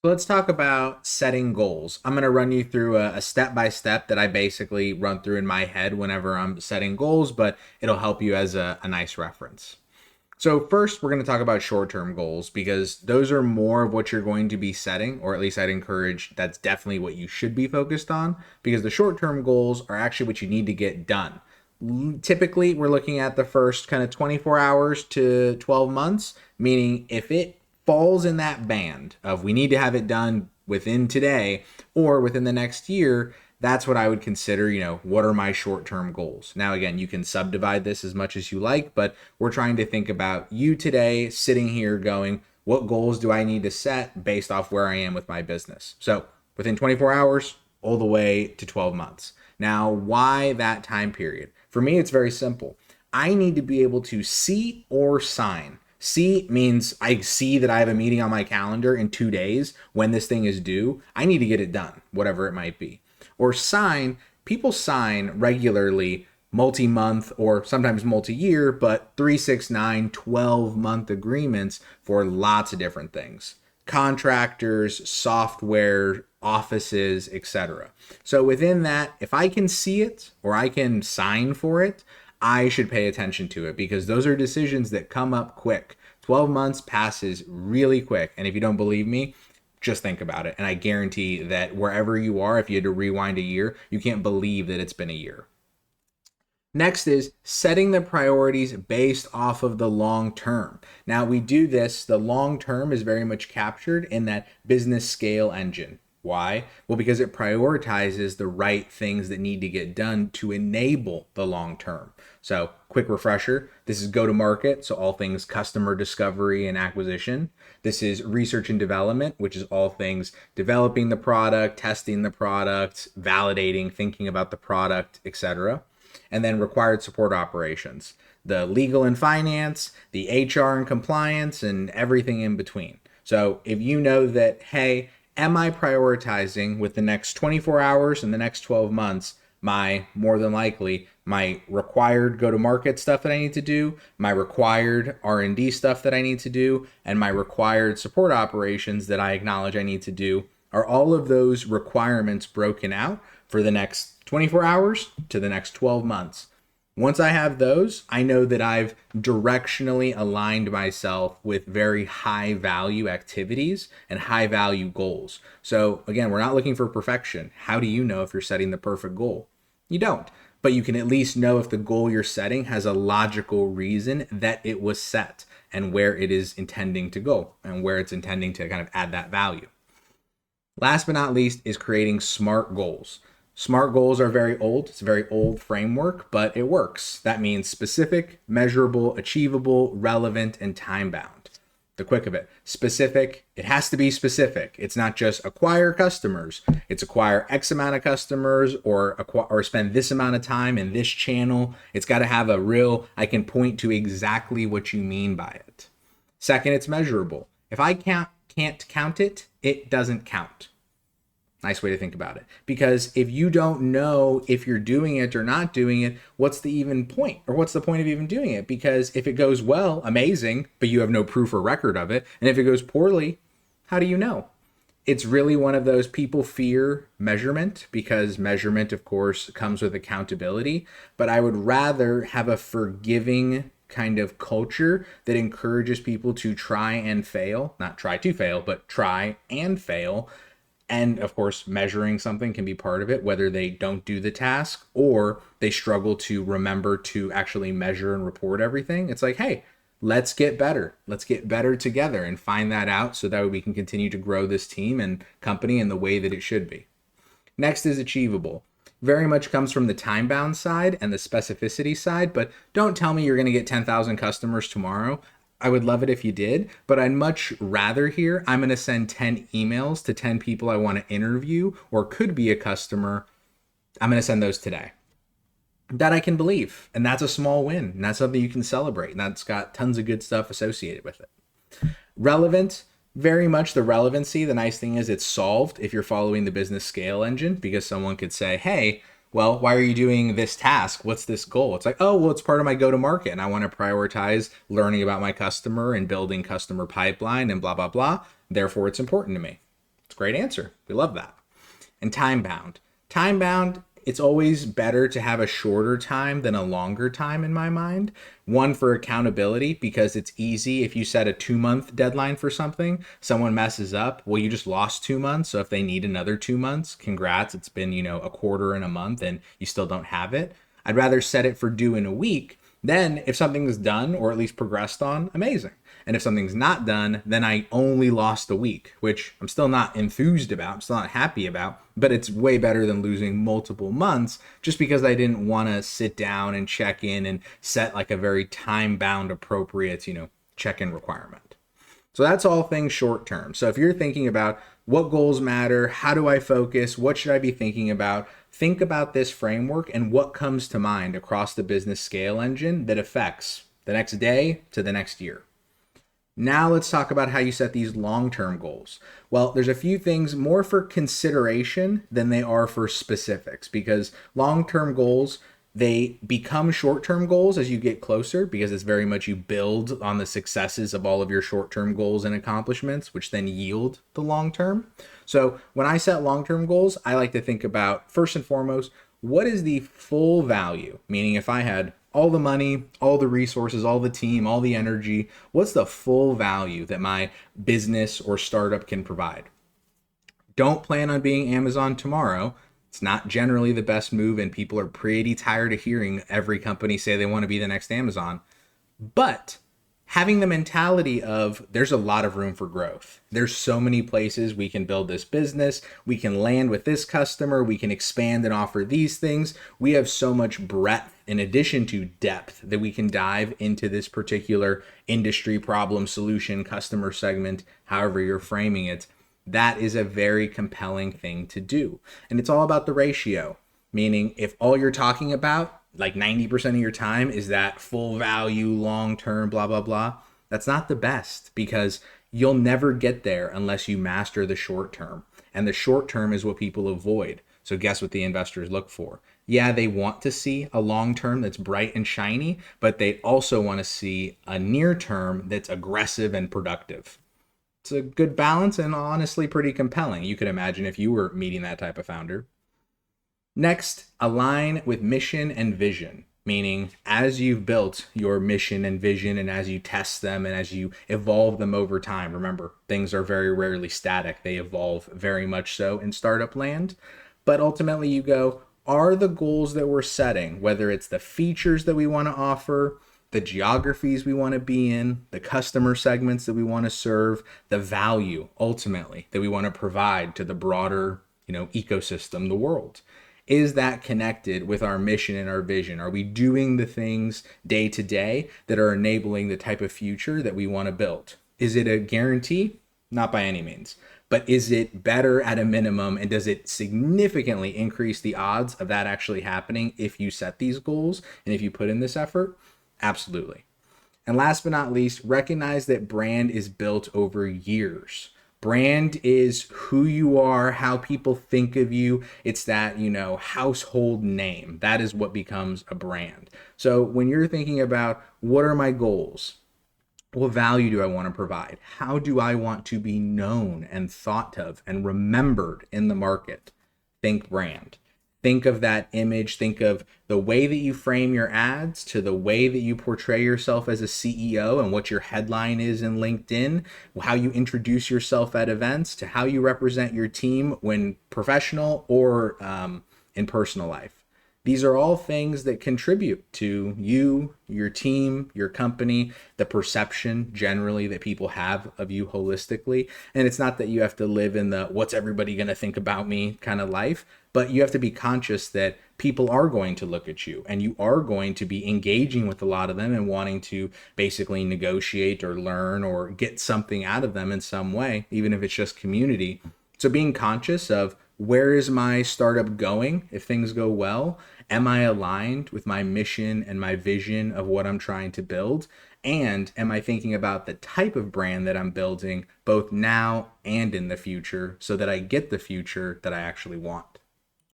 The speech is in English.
So let's talk about setting goals. I'm going to run you through a step by step that I basically run through in my head whenever I'm setting goals, but it'll help you as a nice reference. So, first, we're going to talk about short term goals because those are more of what you're going to be setting, or at least I'd encourage that's definitely what you should be focused on because the short term goals are actually what you need to get done. Typically, we're looking at the first kind of 24 hours to 12 months, meaning if it falls in that band of we need to have it done within today or within the next year, that's what I would consider, what are my short-term goals? Now, again, you can subdivide this as much as you like, but we're trying to think about you today sitting here going, what goals do I need to set based off where I am with my business? So within 24 hours, all the way to 12 months. Now, why that time period? For me, it's very simple. I need to be able to see or sign. See means I see that I have a meeting on my calendar in 2 days when this thing is due. I need to get it done, whatever it might be. Or sign, people sign regularly multi-month or sometimes multi-year, but 3, 6, 9, 12-month agreements for lots of different things. Contractors, software, offices, etc. So within that, if I can see it or I can sign for it, I should pay attention to it because those are decisions that come up quick. 12 months passes really quick. And if you don't believe me, just think about it. And I guarantee that wherever you are, if you had to rewind a year, you can't believe that it's been a year. Next is setting the priorities based off of the long term. Now we do this, the long term is very much captured in that business scale engine. Why? Well, because it prioritizes the right things that need to get done to enable the long term. So, quick refresher, this is go to market, so all things customer discovery and acquisition. This is research and development, which is all things developing the product, testing the product, validating, thinking about the product, etc. And then required support operations, the legal and finance, the HR and compliance, and everything in between. So, if you know that, hey, am I prioritizing with the next 24 hours and the next 12 months my more than likely my required go-to-market stuff that I need to do, my required R&D stuff that I need to do, and my required support operations that I acknowledge I need to do? Are all of those requirements broken out for the next 24 hours to the next 12 months? Once I have those, I know that I've directionally aligned myself with very high value activities and high value goals. So again, we're not looking for perfection. How do you know if you're setting the perfect goal? You don't, but you can at least know if the goal you're setting has a logical reason that it was set and where it is intending to go and where it's intending to kind of add that value. Last but not least is creating SMART goals. SMART goals are very old. It's a very old framework, but it works. That means specific, measurable, achievable, relevant, and time-bound. The quick of it. Specific, it has to be specific. It's not just acquire customers. It's acquire X amount of customers or spend this amount of time in this channel. It's got to have a real, I can point to exactly what you mean by it. Second, it's measurable. If I can't count it, it doesn't count. Nice way to think about it. Because if you don't know if you're doing it or not doing it, what's the even point? Or what's the point of even doing it? Because if it goes well, amazing, but you have no proof or record of it. And if it goes poorly, how do you know? It's really one of those people fear measurement because measurement, of course, comes with accountability. But I would rather have a forgiving kind of culture that encourages people to try and fail, not try to fail, but try and fail. And of course, measuring something can be part of it, whether they don't do the task or they struggle to remember to actually measure and report everything. It's like, hey, let's get better. Let's get better together and find that out so that we can continue to grow this team and company in the way that it should be. Next is achievable. Very much comes from the time-bound side and the specificity side, but don't tell me you're going to get 10,000 customers tomorrow. I would love it if you did, but I'd much rather hear I'm going to send 10 emails to 10 people I want to interview or could be a customer. I'm going to send those today. That I can believe. And that's a small win. And that's something you can celebrate. And that's got tons of good stuff associated with it. Relevant, very much the relevancy. The nice thing is it's solved if you're following the business scale engine because someone could say, hey, well, why are you doing this task? What's this goal? It's like, oh, well, it's part of my go-to-market and I want to prioritize learning about my customer and building customer pipeline and blah, blah, blah. Therefore, it's important to me. Great answer. We love that. And time bound. Time bound, it's always better to have a shorter time than a longer time in my mind. One, for accountability, because it's easy. If you set a 2 month deadline for something, someone messes up, well, you just lost 2 months. So if they need another 2 months, congrats. It's been, a quarter and a month and you still don't have it. I'd rather set it for due in a week. Then if something's done or at least progressed on, amazing. And if something's not done, then I only lost a week, which I'm still not enthused about. I'm still not happy about, but it's way better than losing multiple months just because I didn't want to sit down and check in and set like a very time bound, appropriate, check in requirement. So that's all things short term. So if you're thinking about what goals matter, how do I focus, what should I be thinking about, think about this framework and what comes to mind across the business scale engine that affects the next day to the next year. Now let's talk about how you set these long-term goals. Well, there's a few things more for consideration than they are for specifics, because long-term goals, they become short-term goals as you get closer, because it's very much you build on the successes of all of your short-term goals and accomplishments, which then yield the long-term. So when I set long-term goals, I like to think about, first and foremost, what is the full value? Meaning if I had all the money, all the resources, all the team, all the energy, what's the full value that my business or startup can provide? Don't plan on being Amazon tomorrow. It's not generally the best move, and people are pretty tired of hearing every company say they want to be the next Amazon. But having the mentality of there's a lot of room for growth. There's so many places we can build this business. We can land with this customer. We can expand and offer these things. We have so much breadth in addition to depth that we can dive into this particular industry, problem, solution, customer segment, however you're framing it. That is a very compelling thing to do. And it's all about the ratio, meaning if all you're talking about, like 90% of your time, is that full value, long term, blah, blah, blah, that's not the best, because you'll never get there unless you master the short term. And the short term is what people avoid. So guess what the investors look for? Yeah, they want to see a long term that's bright and shiny, but they also want to see a near term that's aggressive and productive. It's a good balance and honestly pretty compelling. You could imagine if you were meeting that type of founder. Next, align with mission and vision, meaning as you've built your mission and vision and as you test them and as you evolve them over time, remember, things are very rarely static. They evolve very much so in startup land. But ultimately you go, are the goals that we're setting, whether it's the features that we want to offer, the geographies we want to be in, the customer segments that we want to serve, the value ultimately that we want to provide to the broader, ecosystem, the world. Is that connected with our mission and our vision? Are we doing the things day to day that are enabling the type of future that we want to build? Is it a guarantee? Not by any means. But is it better at a minimum, and does it significantly increase the odds of that actually happening if you set these goals and if you put in this effort? Absolutely. And last but not least, recognize that brand is built over years. Brand is who you are, how people think of you. It's that, household name. That is what becomes a brand. So when you're thinking about what are my goals? What value do I want to provide? How do I want to be known and thought of and remembered in the market? Think brand. Think of that image. Think of the way that you frame your ads to the way that you portray yourself as a CEO and what your headline is in LinkedIn, how you introduce yourself at events, to how you represent your team when professional or in personal life. These are all things that contribute to you, your team, your company, the perception generally that people have of you holistically. And it's not that you have to live in the what's everybody going to think about me kind of life, but you have to be conscious that people are going to look at you and you are going to be engaging with a lot of them and wanting to basically negotiate or learn or get something out of them in some way, even if it's just community. So being conscious of where is my startup going if things go well? Am I aligned with my mission and my vision of what I'm trying to build? And am I thinking about the type of brand that I'm building both now and in the future so that I get the future that I actually want?